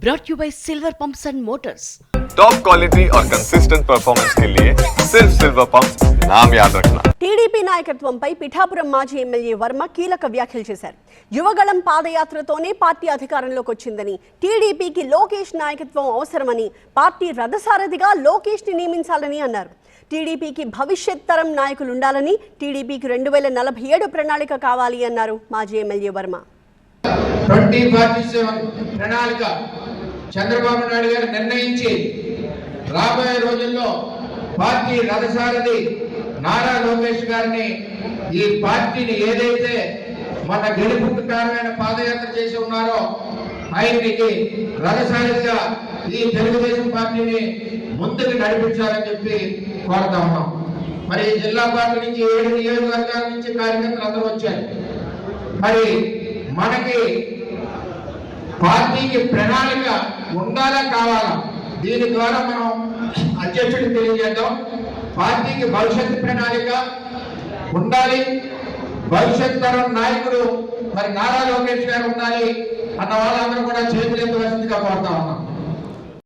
brought you by Silver Pumps and Motors. Top quality और consistent performance के लिए सिर्फ सिल्वर पंप्स नाम याद रखना। టీడీపీ నాయకత్వంపై పిఠాపురం మాజీ ఎమ్మెల్యే వర్మ కీలక వ్యాఖ్యలు చేశారు. యువగళం పాదయాత్రతోనే పార్టీ అధికారంలోకి వచ్చిందని, టీడీపీకి లోకేష్ నాయకత్వం అవసరమని, పార్టీ రథసారథిగా లోకేష్ ని నియమించాలని అన్నారు. టీడీపీకి భవిష్యత్ తరం నాయకులు ఉండాలని, టీడీపీకి 2047 ప్రణాళిక కావాలి అన్నారు మాజీ ఎమ్మెల్యే వర్మ. 2047 ప్రణాళిక చంద్రబాబు నాయుడు గారు నిర్ణయించి రాబోయే రోజుల్లో పార్టీ రథసారథి నారా లోకేష్ గారిని ఈ పార్టీని ఏదైతే మన గెలుపుకు కారణమైన పాదయాత్ర చేసి ఉన్నారో ఆయనకి రథసారథిగా ఈ తెలుగుదేశం పార్టీని ముందుకు నడిపించాలని చెప్పి కోరుతా ఉన్నాం. మరి జిల్లా పార్టీ నుంచి 7 నియోజకవర్గాల నుంచి కార్యకర్తలు అందరూ వచ్చారు. మరి మనకి పార్టీకి ప్రణాళిక ఉండాలా కావాలా, దీని ద్వారా మనం అధ్యక్షుడికి తెలియజేద్దాం. పార్టీకి భవిష్యత్తు ప్రణాళిక ఉండాలి, భవిష్యత్ తరం నాయకుడు మరి నారా లోకేష్ గారు ఉండాలి అన్న వాళ్ళందరూ కూడా చేతులెత్తవలసిందిగా కోరుతా ఉన్నాం.